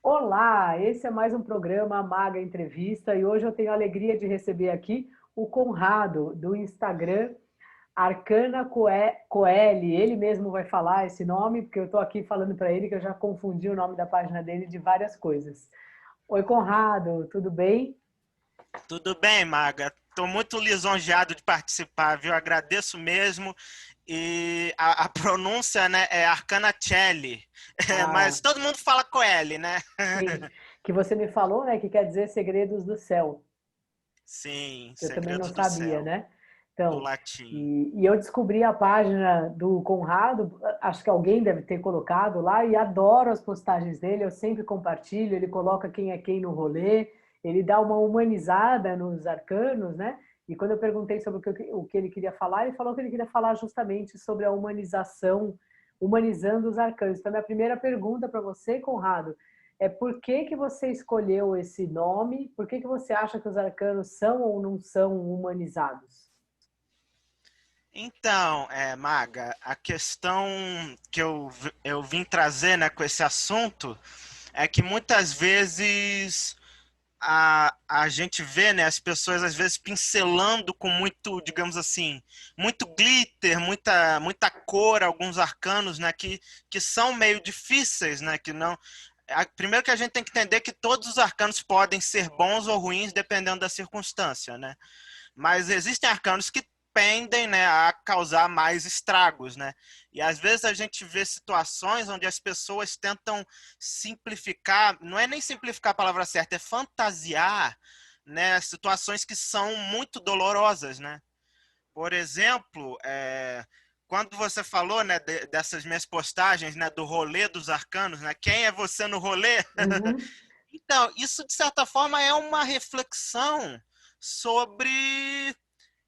Olá, esse é mais um programa Maga Entrevista e hoje eu tenho a alegria de receber aqui o Conrado, do Instagram Arcana Coeli. Ele mesmo vai falar esse nome, porque eu estou aqui falando para ele que eu já confundi o nome da página dele de várias coisas. Oi, Conrado, tudo bem? Tudo bem, Maga? Estou muito lisonjeado de participar, viu? Agradeço mesmo. E a pronúncia, né, é Arcanacelli, Ah, mas todo mundo fala Coeli, né? sim, que você me falou, né, que quer dizer Segredos do Céu. Sim, Eu também não Segredos do sabia, Céu, né? do Então, latim. e eu descobri a página do Conrado, acho que alguém deve ter colocado lá, e adoro as postagens dele, eu sempre compartilho, ele coloca quem é quem no rolê, ele dá uma humanizada nos arcanos, né? E quando eu perguntei sobre o que ele queria falar, ele falou que ele queria falar justamente sobre a humanização, humanizando os arcanos. Então, minha primeira pergunta para você, Conrado, é por que que você escolheu esse nome? Por que que você acha que os arcanos são ou não são humanizados? Então, Maga, a questão que eu vim trazer, né, com esse assunto é que muitas vezes a gente vê, né, as pessoas às vezes pincelando com muito, digamos assim, muito glitter, muita cor, alguns arcanos, né, que são meio difíceis, né, que não. Primeiro que a gente tem que entender que todos os arcanos podem ser bons ou ruins dependendo da circunstância, né? Mas existem arcanos que tendem, né, a causar mais estragos, né? E às vezes a gente vê situações onde as pessoas tentam simplificar, não é nem simplificar a palavra certa, é fantasiar, né, situações que são muito dolorosas, né? Por exemplo, quando você falou, né, dessas minhas postagens, né, do rolê dos arcanos, né, quem é você no rolê? Uhum. Então, isso de certa forma é uma reflexão sobre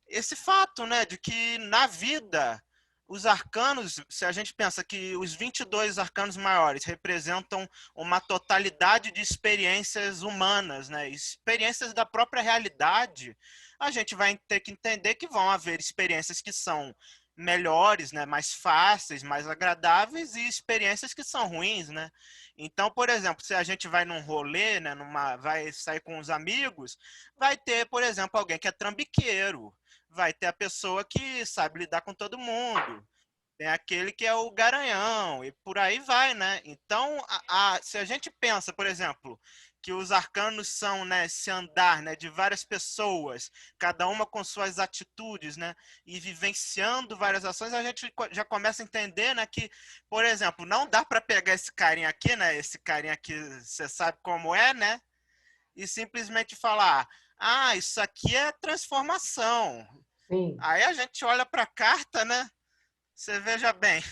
esse fato, né, de que na vida os arcanos, se a gente pensa que os 22 arcanos maiores representam uma totalidade de experiências humanas, né, experiências da própria realidade, a gente vai ter que entender que vão haver experiências que são melhores, né, mais fáceis, mais agradáveis e experiências que são ruins, né? Então, por exemplo, se a gente vai num rolê, né, vai sair com os amigos, vai ter, por exemplo, alguém que é trambiqueiro, vai ter a pessoa que sabe lidar com todo mundo, tem aquele que é o garanhão, e por aí vai, né? Então, se a gente pensa, por exemplo, que os arcanos são, né, esse andar, né, de várias pessoas, cada uma com suas atitudes, né, e vivenciando várias ações, a gente já começa a entender, né, que, por exemplo, não dá para pegar esse carinha aqui, né, esse carinha aqui, você sabe como é, né, e simplesmente falar, ah, isso aqui é transformação. Sim, Aí a gente olha para a carta, né? Você veja bem,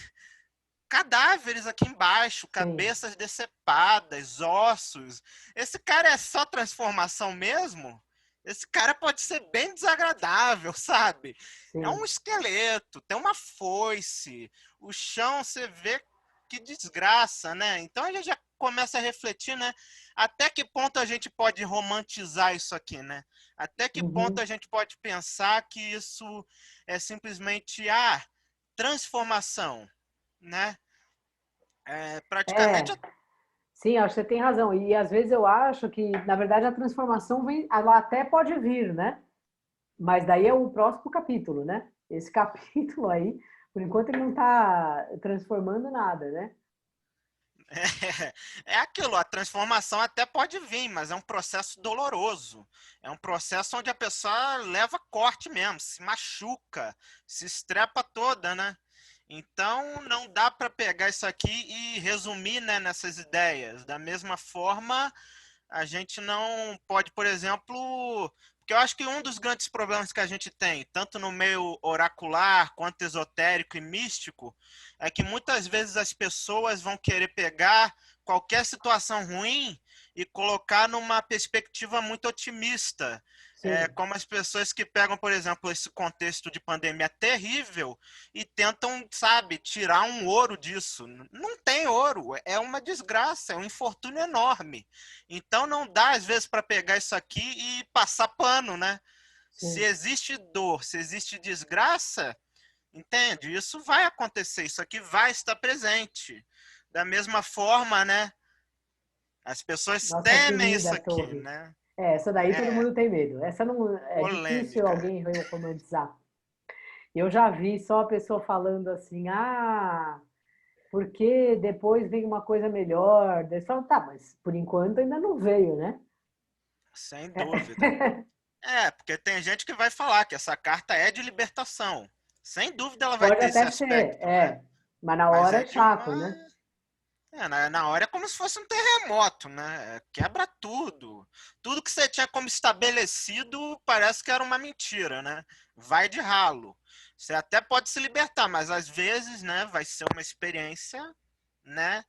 cadáveres aqui embaixo, sim, cabeças decepadas, ossos. Esse cara é só transformação mesmo? Esse cara pode ser bem desagradável, sabe? É sim. um esqueleto, tem uma foice, o chão você vê que desgraça, né? Então a gente já começa a refletir, né? Até que ponto a gente pode romantizar isso aqui, né? Até que ponto a Uhum. gente pode pensar que isso é simplesmente transformação, né? Praticamente. É, sim, acho que você tem razão. E às vezes eu acho que, na verdade, a transformação vem, ela até pode vir, né? Mas daí é o próximo capítulo, né? Esse capítulo aí, por enquanto, ele não está transformando nada, né? É aquilo, a transformação até pode vir, mas é um processo doloroso. É um processo onde a pessoa leva corte mesmo, se machuca, se estrepa toda, né? Então não dá para pegar isso aqui e resumir, né, nessas ideias. Da mesma forma, a gente não pode, por exemplo, porque eu acho que um dos grandes problemas que a gente tem, tanto no meio oracular quanto esotérico e místico, é que muitas vezes as pessoas vão querer pegar qualquer situação ruim e colocar numa perspectiva muito otimista. É Sim. como as pessoas que pegam, por exemplo, esse contexto de pandemia terrível e tentam, sabe, tirar um ouro disso. Não tem ouro, é uma desgraça, é um infortúnio enorme. Então não dá, às vezes, para pegar isso aqui e passar pano, né? Se Sim. existe dor, se existe desgraça, entende? Isso vai acontecer, isso aqui vai estar presente. Da mesma forma, né? As pessoas Nossa, que temem linda isso a aqui, torre. né? Essa daí todo É, mundo tem medo. Essa não é difícil polêmica. alguém romantizar. Eu já vi só a pessoa falando assim, porque depois vem uma coisa melhor. Daí você fala, tá, mas por enquanto ainda não veio, né? Sem dúvida. É, porque tem gente que vai falar que essa carta é de libertação. Sem dúvida ela vai Pode ter esse até ser, aspecto, né? mas na Mas hora é é de chato, uma. né? Na hora é como se fosse um terremoto, né? Quebra tudo. Tudo que você tinha como estabelecido parece que era uma mentira, né? Vai de ralo. Você até pode se libertar, mas às vezes, né, vai ser uma experiência, né?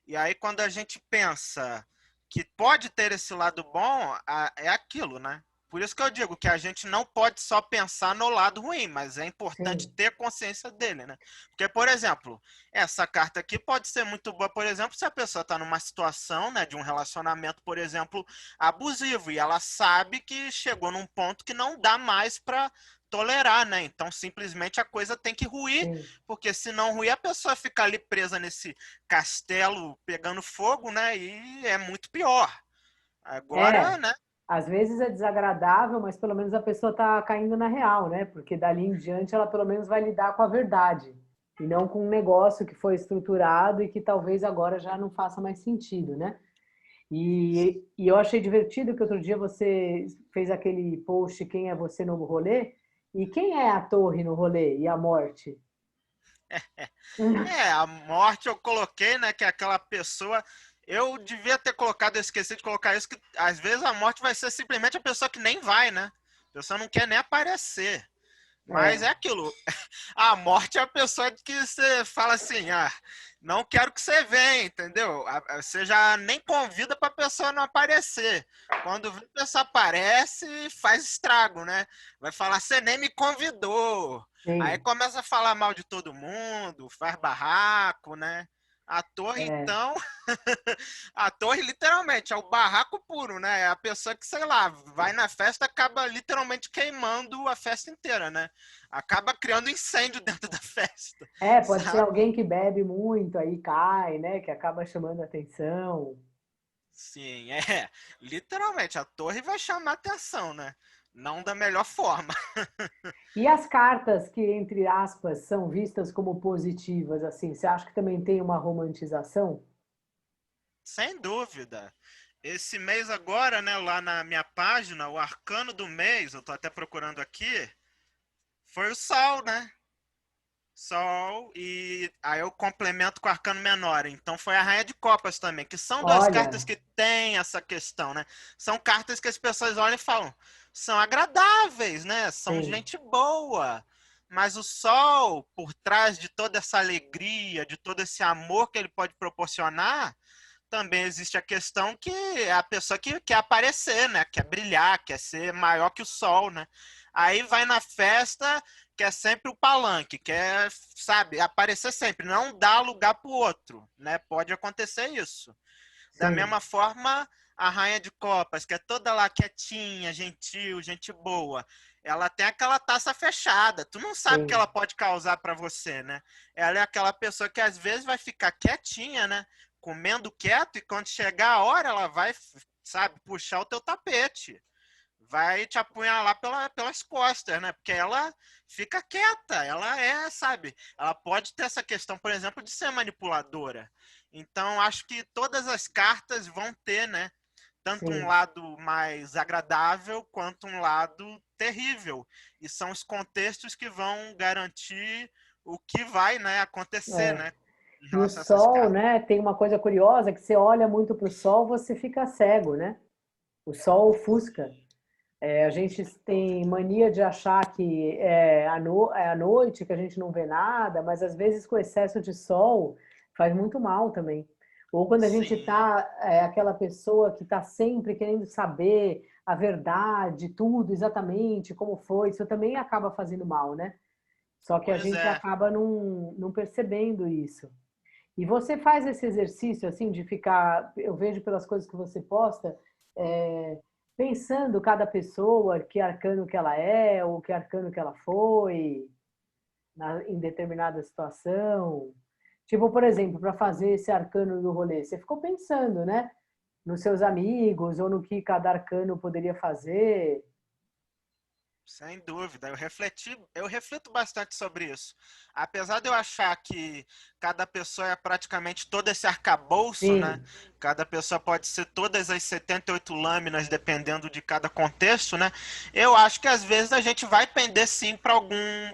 E aí quando a gente pensa que pode ter esse lado bom, é aquilo, né? Por isso que eu digo que a gente não pode só pensar no lado ruim, mas é importante Sim, ter consciência dele, né? Porque, por exemplo, essa carta aqui pode ser muito boa, por exemplo, se a pessoa está numa situação, né, de um relacionamento, por exemplo, abusivo, e ela sabe que chegou num ponto que não dá mais para tolerar, né? Então, simplesmente a coisa tem que ruir, sim. porque se não ruir, a pessoa fica ali presa nesse castelo pegando fogo, né? E é muito pior. Agora, É, né? às vezes é desagradável, mas pelo menos a pessoa está caindo na real, né? Porque dali em diante ela pelo menos vai lidar com a verdade e não com um negócio que foi estruturado e que talvez agora já não faça mais sentido, né? E eu achei divertido que outro dia você fez aquele post Quem é você no rolê? E quem é a torre no rolê e a morte? A morte eu coloquei, né? Que é aquela pessoa. Eu devia ter colocado, eu esqueci de colocar isso, que às vezes a morte vai ser simplesmente a pessoa que nem vai, né? A pessoa não quer nem aparecer. Mas é É, aquilo. A morte é a pessoa que você fala assim, não quero que você venha, entendeu? Você já nem convida para a pessoa não aparecer. Quando a pessoa aparece, faz estrago, né? Vai falar, você nem me convidou. Aí sim, começa a falar mal de todo mundo, faz barraco, né? A torre, é. então, a torre literalmente é o barraco puro, né? É a pessoa que, sei lá, vai na festa acaba literalmente queimando a festa inteira, né? Acaba criando incêndio dentro da festa, É, pode ser sabe? alguém que bebe muito, aí cai, né? Que acaba chamando a atenção. Sim, é. Literalmente, a torre vai chamar atenção, né? Não da melhor forma. E as cartas que, entre aspas, são vistas como positivas, assim, você acha que também tem uma romantização? Sem dúvida. Esse mês agora, né, lá na minha página, o arcano do mês, eu tô até procurando aqui, foi o Sol, né? Sol e aí eu complemento com o arcano menor. Então foi a Rainha de Copas também, que são duas cartas Olha, que têm essa questão, né? São cartas que as pessoas olham e falam, são agradáveis, né? São sim, gente boa. Mas o Sol, por trás de toda essa alegria, de todo esse amor que ele pode proporcionar, também existe a questão que é a pessoa que quer aparecer, né? Quer brilhar, quer ser maior que o sol, né? Aí vai na festa, quer sempre o palanque, quer, sabe, aparecer sempre, não dá lugar para o outro, né? Pode acontecer isso. Da sim, mesma forma, a rainha de copas, que é toda lá quietinha, gentil, gente boa, ela tem aquela taça fechada. Tu não sabe o que sim, ela pode causar para você, né? Ela é aquela pessoa que às vezes vai ficar quietinha, né? Comendo quieto e quando chegar a hora ela vai, sabe, puxar o teu tapete. Vai te apunhalar pelas costas, né? Porque ela fica quieta, ela é, sabe? Ela pode ter essa questão, por exemplo, de ser manipuladora. Então, acho que todas as cartas vão ter, né? Tanto um sim. lado mais agradável quanto um lado terrível. E são os contextos que vão garantir o que vai, né, acontecer, É. né, em E o relação a essas sol, cartas. né? Tem uma coisa curiosa que você olha muito para o sol, você fica cego, né? O sol ofusca. É, a gente tem mania de achar que é à noite, que a gente não vê nada, mas às vezes com excesso de sol faz muito mal também. Ou quando a gente Sim, tá, aquela pessoa que está sempre querendo saber a verdade, tudo exatamente, como foi, isso também acaba fazendo mal, né? Só que a pois gente é. acaba não percebendo isso. E você faz esse exercício assim de ficar, eu vejo pelas coisas que você posta, pensando cada pessoa, que arcano que ela é, ou que arcano que ela foi, em determinada situação. Tipo, por exemplo, para fazer esse arcano do rolê, você ficou pensando, né? nos seus amigos ou no que cada arcano poderia fazer. Sem dúvida, eu reflito bastante sobre isso. Apesar de eu achar que cada pessoa é praticamente todo esse arcabouço, né? Sim, Cada pessoa pode ser todas as 78 lâminas, dependendo de cada contexto, né? Eu acho que às vezes a gente vai pender sim para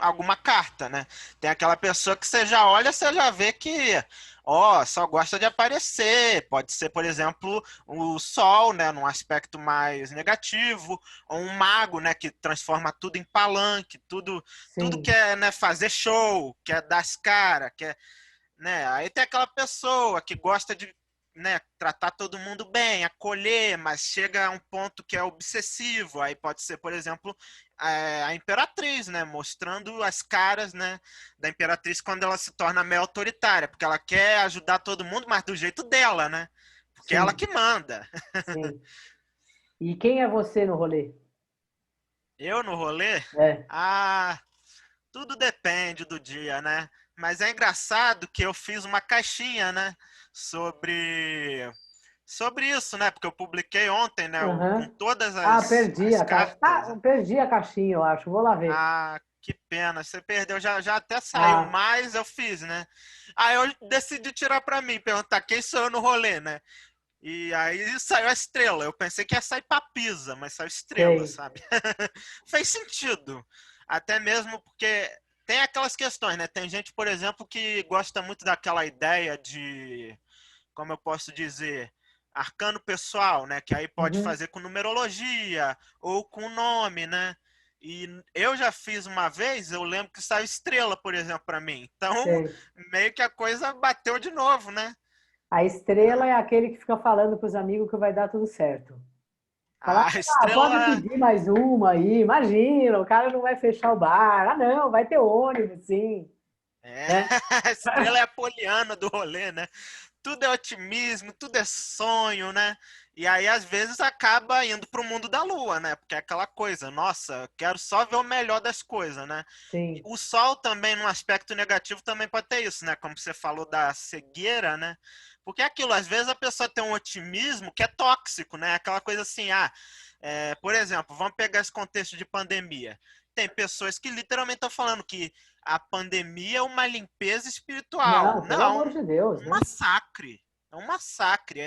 alguma carta, né? Tem aquela pessoa que você já olha, você já vê que, ó, só gosta de aparecer. Pode ser, por exemplo, o sol, né? Num aspecto mais negativo, ou um mago, né, que transforma tudo em palanque, tudo sim, quer, né, fazer show, quer dar as caras, quer, né? Aí tem aquela pessoa que gosta de, né, tratar todo mundo bem, acolher, mas chega a um ponto que é obsessivo. Aí pode ser, por exemplo, a imperatriz, né, mostrando as caras, né, da imperatriz quando ela se torna meio autoritária, porque ela quer ajudar todo mundo, mas do jeito dela, né? Porque é ela sim, que manda. sim. E quem é você no rolê? Eu no rolê? É. Ah, tudo depende do dia, né? Mas é engraçado que eu fiz uma caixinha, né? Sobre isso, né? Porque eu publiquei ontem, né? Com Aham. todas Ah, as cartas. eu perdi a caixinha, eu acho. Vou lá ver. Ah, que pena. Você perdeu. Já até saiu, Ah, mas eu fiz, né? Aí eu decidi tirar pra mim, perguntar quem sou eu no rolê, né? E aí saiu a estrela. Eu pensei que ia sair papisa, mas saiu estrela, sei. sabe? Fez sentido. Até mesmo porque tem aquelas questões, né? Tem gente, por exemplo, que gosta muito daquela ideia de, como eu posso dizer, arcano pessoal, né? Que aí pode Uhum, fazer com numerologia ou com nome, né? E eu já fiz uma vez, eu lembro que saiu estrela, por exemplo, para mim. Então, sei. meio que a coisa bateu de novo, né? A estrela é aquele que fica falando para os amigos que vai dar tudo certo. Fala, A ah, pode estrela pedir mais uma aí. Imagina, o cara não vai fechar o bar. Ah, não, vai ter ônibus, sim. é, Né? a estrela é a poliana do rolê, né? Tudo é otimismo, tudo é sonho, né? E aí, às vezes, acaba indo para o mundo da lua, né? Porque é aquela coisa, nossa, quero só ver o melhor das coisas, né? E Sim. o sol também, num aspecto negativo, também pode ter isso, né? Como você falou da cegueira, né? Porque é aquilo, às vezes a pessoa tem um otimismo que é tóxico, né? Aquela coisa assim, por exemplo, vamos pegar esse contexto de pandemia. Tem pessoas que literalmente estão falando que a pandemia é uma limpeza espiritual. Não, pelo amor Não, de Deus, um né? massacre. É um massacre,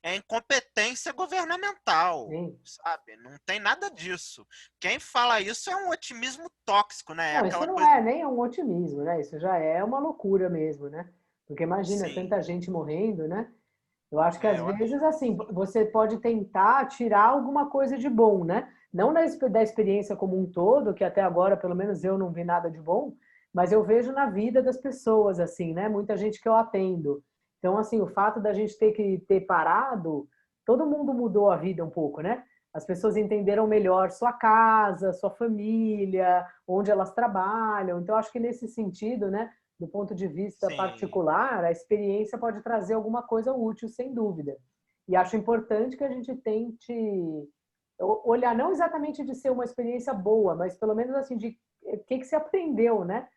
é incompetência governamental, Sim. sabe? Não tem nada disso. Quem fala isso é um otimismo tóxico, né? É Não, isso aquela não coisa. é nem um otimismo, né? Isso já é uma loucura mesmo, né? Porque imagina Sim, tanta gente morrendo, né? Eu acho que às eu vezes, assim, você pode tentar tirar alguma coisa de bom, né? Não da experiência como um todo, que até agora, pelo menos eu não vi nada de bom, mas eu vejo na vida das pessoas, assim, né? Muita gente que eu atendo. Então, assim, o fato da gente ter que ter parado, todo mundo mudou a vida um pouco, né? As pessoas entenderam melhor sua casa, sua família, onde elas trabalham. Então, acho que nesse sentido, né? Do ponto de vista sim, particular, a experiência pode trazer alguma coisa útil, sem dúvida. E acho importante que a gente tente olhar, não exatamente de ser uma experiência boa, mas pelo menos assim, de o que, que você aprendeu, né?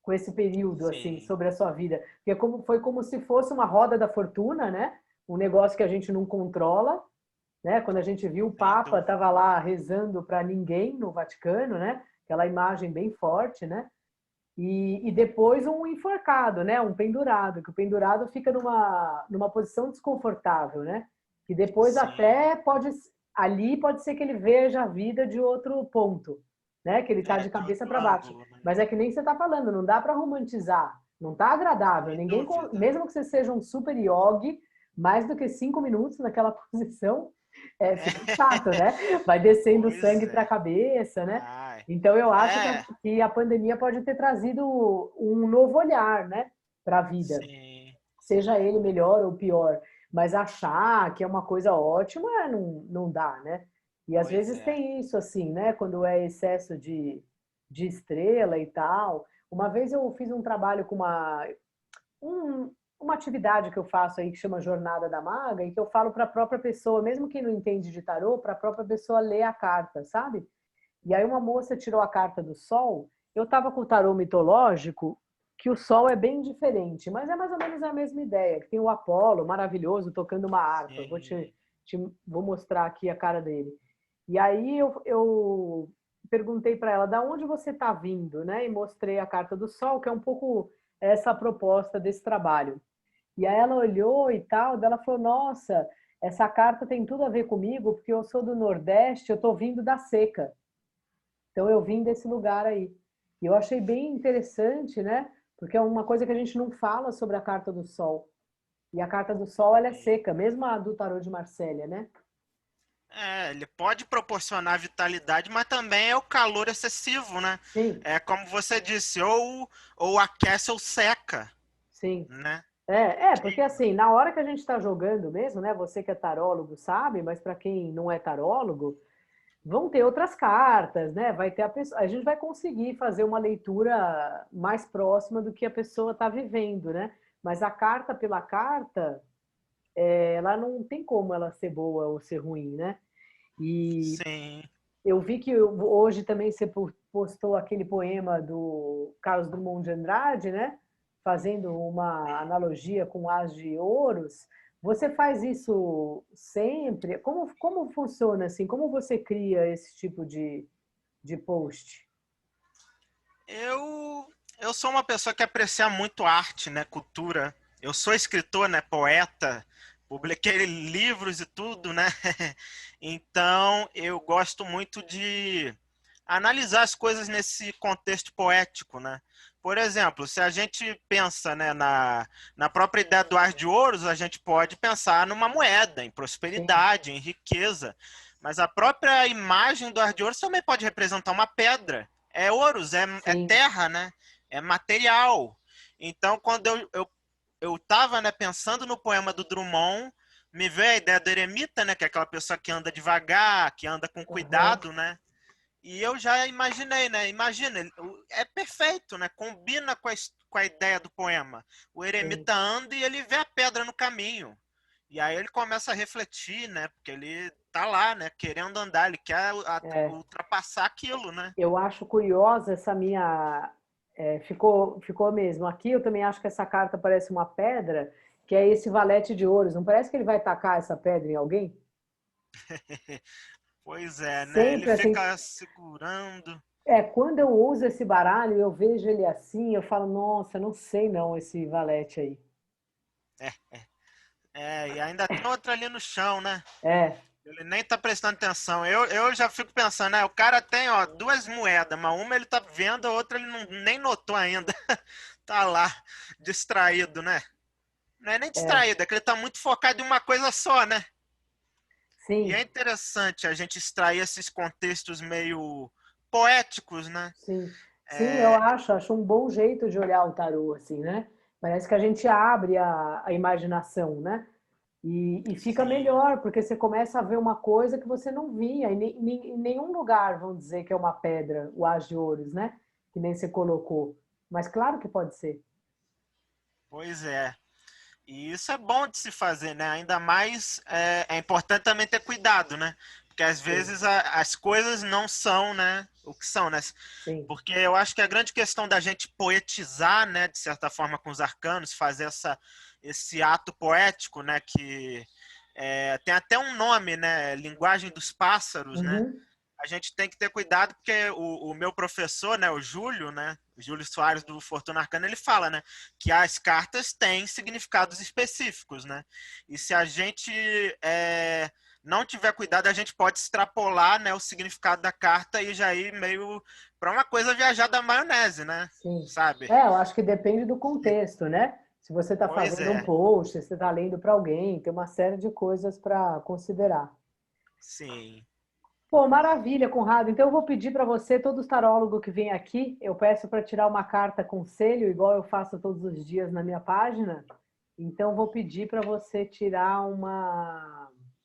Com esse período, assim, sim, sobre a sua vida. Porque foi como se fosse uma roda da fortuna, né? Um negócio que a gente não controla, né? Quando a gente viu o sem Papa estava dúvida. lá rezando para ninguém no Vaticano, né? Aquela imagem bem forte, né? E depois um enforcado, né? Um pendurado, que o pendurado fica numa posição desconfortável, né? Que depois Sim, até pode, ali pode ser que ele veja a vida de outro ponto, né? Que ele está é de de cabeça outro para baixo. ângulo, né? Mas é que nem você está falando, não dá para romantizar, não está agradável. Sem Ninguém, dúvida. mesmo que você seja um super yogi, mais do que 5 minutos naquela posição, fica chato, né? Vai descendo o Pois sangue para a é. cabeça, né? Ai, Então, eu acho que é, a pandemia pode ter trazido um novo olhar, né, para a vida, sim, seja ele melhor ou pior. Mas achar que é uma coisa ótima, não, não dá, né? E às pois vezes é. tem isso, assim, né, quando é excesso de estrela e tal. Uma vez eu fiz um trabalho com uma atividade que eu faço aí que chama Jornada da Maga, e que eu falo para a própria pessoa, mesmo quem não entende de tarô, para a própria pessoa ler a carta, sabe? E aí uma moça tirou a carta do Sol. Eu estava com o tarô mitológico, que o Sol é bem diferente, mas é mais ou menos a mesma ideia. Que tem o Apolo, maravilhoso, tocando uma harpa. Sim, Vou mostrar aqui a cara dele. E aí eu perguntei para ela, da onde você está vindo, né? E mostrei a carta do Sol, que é um pouco essa proposta desse trabalho. E aí ela olhou e tal, daí ela falou, nossa, essa carta tem tudo a ver comigo, porque eu sou do Nordeste, eu estou vindo da seca. Então eu vim desse lugar aí. E eu achei bem interessante, né? Porque é uma coisa que a gente não fala sobre a carta do Sol. E a carta do Sol, ela é seca, mesmo a do tarô de Marsella, né? Ele pode proporcionar vitalidade, mas também é o calor excessivo, né? Sim, É como você disse, ou aquece ou seca, sim. né? Porque assim, na hora que a gente está jogando mesmo, né? Você que é tarólogo sabe, mas para quem não é tarólogo, vão ter outras cartas, né? Vai ter a gente vai conseguir fazer uma leitura mais próxima do que a pessoa está vivendo, né? Mas a carta pela carta, ela não tem como ela ser boa ou ser ruim, né? E Sim. eu vi que hoje também você postou aquele poema do Carlos Drummond de Andrade, né? Fazendo uma analogia com As de Ouros. Você faz isso sempre? Como funciona assim? Como você cria esse tipo de post? Eu sou uma pessoa que aprecia muito arte, né? Cultura. Eu sou escritor, né? Poeta. Publiquei livros e tudo, né? Então, eu gosto muito de analisar as coisas nesse contexto poético, né? Por exemplo, se a gente pensa, né, na própria ideia do ar de ouros, a gente pode pensar numa moeda, em Sim, prosperidade, em riqueza. Mas a própria imagem do ar de ouros também pode representar uma pedra. É ouros, é sim. terra, né? É material. Então, quando eu tava, né, pensando no poema do Drummond, me veio a ideia do eremita, né, que é aquela pessoa que anda devagar, que anda com Aham, cuidado, né? E eu já imaginei, né? Imagina, é perfeito, né? Combina com a ideia do poema. O sim. eremita anda e ele vê a pedra no caminho. E aí ele começa a refletir, né? Porque ele tá lá, né? Querendo andar, ele quer É, ultrapassar aquilo, né? eu acho curiosa essa minha. Ficou mesmo. Aqui eu também acho que essa carta parece uma pedra, que é esse valete de ouros. Não parece que ele vai tacar essa pedra em alguém? Pois é, né? Ele Sempre assim. fica segurando. Quando eu uso esse baralho, eu vejo ele assim, eu falo, nossa, não sei não esse valete aí. E ainda tem outra ali no chão, né? É, Ele nem tá prestando atenção. Eu já fico pensando, né? O cara tem, ó, duas moedas, mas uma ele tá vendo, a outra ele não, nem notou ainda. Tá lá, distraído, né? Não é nem é, distraído, é que ele tá muito focado em uma coisa só, né? E é sim, interessante a gente extrair esses contextos meio poéticos, né? sim. Sim, eu É, acho um bom jeito de olhar o tarô, assim, né? Parece que a gente abre a imaginação, né? E fica sim, melhor, porque você começa a ver uma coisa que você não via, e em nenhum lugar vão dizer que é uma pedra, o As de Ouros, né? Que nem você colocou. Mas claro que pode ser. pois é. E isso é bom de se fazer, né? Ainda mais é importante também ter cuidado, né? Porque às Sim, vezes as coisas não são, né, o que são, né? sim. Porque eu acho que a grande questão da gente poetizar, né, de certa forma, com os arcanos, fazer esse ato poético, né, que tem até um nome, né, linguagem dos pássaros, né? Uhum. A gente tem que ter cuidado porque o meu professor, né, o Júlio Soares do Fortuna Arcana, ele fala, né, que as cartas têm significados específicos, né? E se a gente não tiver cuidado, a gente pode extrapolar, né, o significado da carta e já ir meio para uma coisa viajar da maionese, né? Sim. Sabe? Eu acho que depende do contexto, né? Se você está Pois fazendo um é, post, se você está lendo para alguém, tem uma série de coisas para considerar. sim. Pô, maravilha, Conrado. Então eu vou pedir para você, todo tarólogo que vem aqui, eu peço para tirar uma carta conselho, igual eu faço todos os dias na minha página. Então vou pedir para você tirar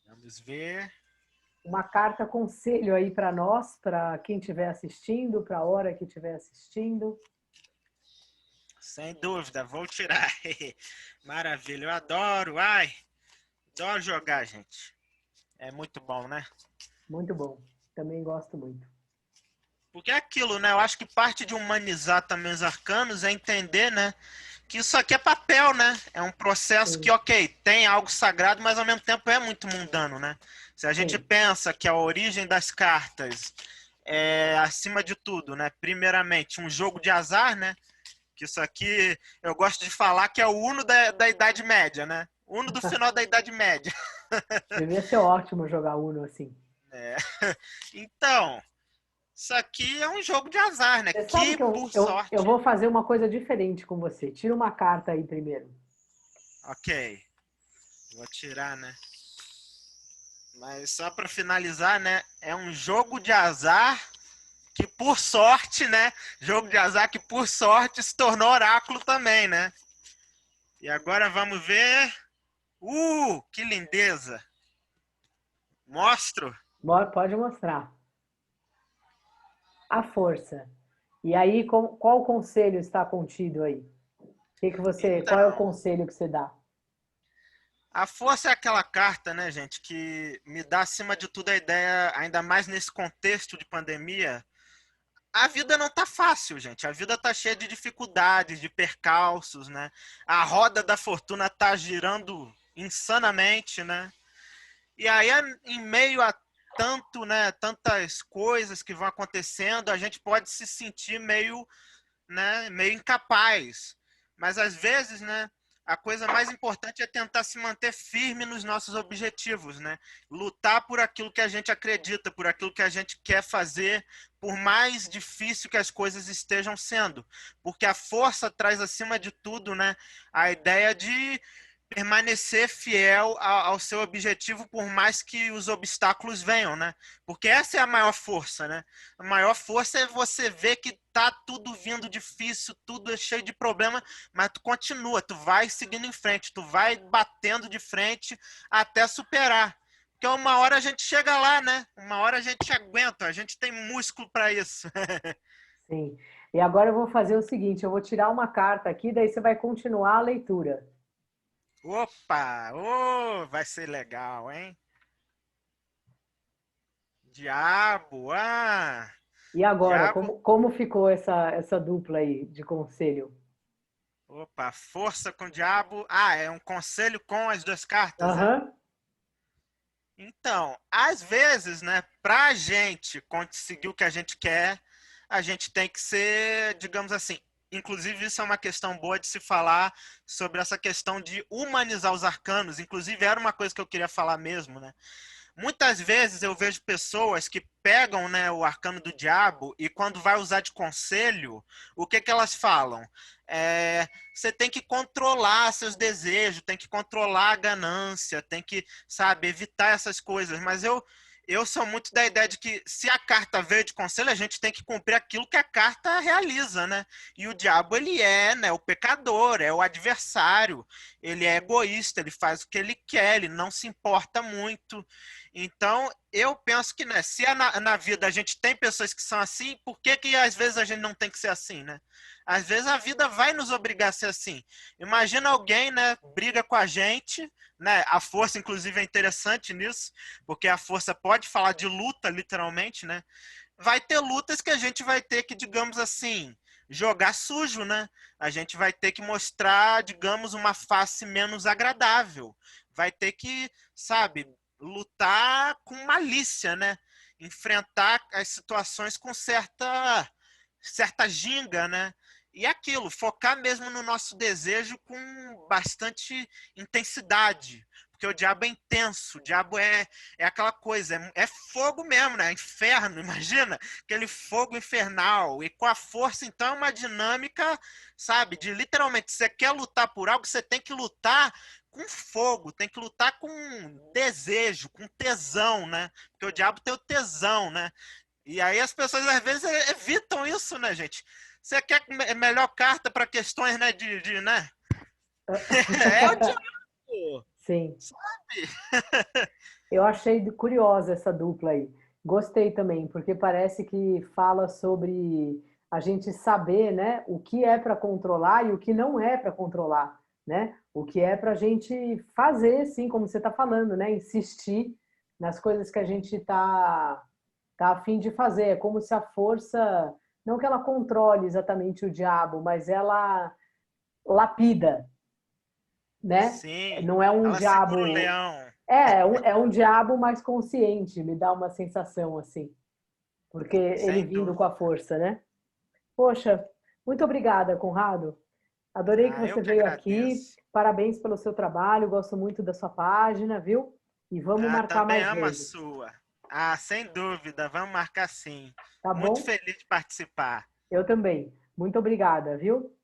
Vamos ver. uma carta conselho aí para nós, para quem estiver assistindo, para a hora que estiver assistindo. Sem dúvida, vou tirar. Maravilha, eu adoro, ai, adoro jogar, gente. É muito bom, né? Muito bom. Também gosto muito. Porque é aquilo, né? Eu acho que parte de humanizar também os arcanos é entender, né? que isso aqui é papel, né? É um processo que, Sim, ok, tem algo sagrado, mas ao mesmo tempo é muito mundano, né? Se a gente sim. pensa que a origem das cartas é, acima de tudo, né? Primeiramente, um jogo de azar, né? Que isso aqui eu gosto de falar que é o Uno da Idade Média, né? Uno do final da Idade Média. Devia ser ótimo jogar Uno assim. É. Então, isso aqui é um jogo de azar, né? Você sabe Que que eu, por eu, eu sorte. vou fazer uma coisa diferente com você. Tira uma carta aí primeiro. Ok, vou tirar, né? Mas só para finalizar, né? É um jogo de azar que por sorte, né? Jogo de azar que por sorte se tornou oráculo também, né? E agora vamos ver. Que lindeza! Mostro. Pode mostrar. A força. E aí, qual conselho está contido aí? Qual é o Então, conselho que você dá? a força é aquela carta, né, gente, que me dá acima de tudo a ideia, ainda mais nesse contexto de pandemia. A vida não tá fácil, gente. A vida tá cheia de dificuldades, de percalços, né? A roda da fortuna tá girando insanamente, né? E aí, em meio a tanto, né, tantas coisas que vão acontecendo, a gente pode se sentir meio, né, meio incapaz. Mas às vezes, né, a coisa mais importante é tentar se manter firme nos nossos objetivos, né? Lutar por aquilo que a gente acredita, por aquilo que a gente quer fazer, por mais difícil que as coisas estejam sendo. Porque a força traz acima de tudo, né, a ideia de permanecer fiel ao seu objetivo por mais que os obstáculos venham, né? Porque essa é a maior força, né? A maior força é você ver que tá tudo vindo difícil, tudo é cheio de problema, mas tu continua, tu vai seguindo em frente, tu vai batendo de frente até superar. Porque uma hora a gente chega lá, né? Uma hora a gente aguenta, a gente tem músculo para isso. Sim. E agora eu vou fazer o seguinte: eu vou tirar uma carta aqui, daí você vai continuar a leitura. Opa! Vai ser legal, hein? Diabo! E agora, Diabo! como ficou essa dupla aí de conselho? Opa, força com o diabo. É um conselho com as duas cartas, é? Aham. Então, às vezes, né, pra gente conseguir o que a gente quer, a gente tem que ser, digamos assim, inclusive isso é uma questão boa de se falar sobre essa questão de humanizar os arcanos. Inclusive, era uma coisa que eu queria falar mesmo, né? Muitas vezes eu vejo pessoas que pegam, né, o arcano do diabo e quando vai usar de conselho, o que que elas falam? Você tem que controlar seus desejos, tem que controlar a ganância, tem que, sabe, evitar essas coisas. Mas eu sou muito da ideia de que se a carta veio de conselho, a gente tem que cumprir aquilo que a carta realiza, né? E o diabo, ele é, né, o pecador, é o adversário, ele é egoísta, ele faz o que ele quer, ele não se importa muito. Então, eu penso que, né, se na vida a gente tem pessoas que são assim, por que que às vezes a gente não tem que ser assim, né? Às vezes a vida vai nos obrigar a ser assim. Imagina alguém, né, briga com a gente, né? A força, inclusive, é interessante nisso, porque a força pode falar de luta, literalmente, né? Vai ter lutas que a gente vai ter que, digamos assim, jogar sujo, né? A gente vai ter que mostrar, digamos, uma face menos agradável. Vai ter que, sabe, lutar com malícia, né? Enfrentar as situações com certa ginga, né? E aquilo, focar mesmo no nosso desejo com bastante intensidade. Porque o diabo é intenso, o diabo é aquela coisa, é fogo mesmo, né? Inferno, imagina? Aquele fogo infernal. E com a força, então, é uma dinâmica, sabe? De literalmente, você quer lutar por algo, você tem que lutar com fogo, tem que lutar com desejo, com tesão, né? Porque o diabo tem o tesão, né? E aí as pessoas às vezes evitam isso, né, gente? Você quer melhor carta para questões, né, né? É o diabo, Sim. sabe? Eu achei curiosa essa dupla aí. Gostei também, porque parece que fala sobre a gente saber, né, o que é para controlar e o que não é para controlar, né? O que é para a gente fazer, sim, como você está falando, né? Insistir nas coisas que a gente tá a fim de fazer. É como se a força, não que ela controle exatamente o diabo, mas lapida, né? Sim, Não é um ela segura o diabo. leão. É um diabo mais consciente, me dá uma sensação assim, porque ele Sem vindo com a dúvida. força, né? Poxa, muito obrigada, Conrado. Adorei que Ah, eu você que veio aqui. agradeço. Parabéns pelo seu trabalho, gosto muito da sua página, viu? E vamos Ah, marcar também mais amo a vezes, sua. Ah, sem dúvida, vamos marcar sim. tá Muito bom? feliz de participar. Eu também. Muito obrigada, viu?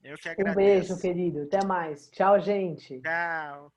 Eu que Um beijo, agradeço. querido. Até mais. Tchau, gente. Tchau.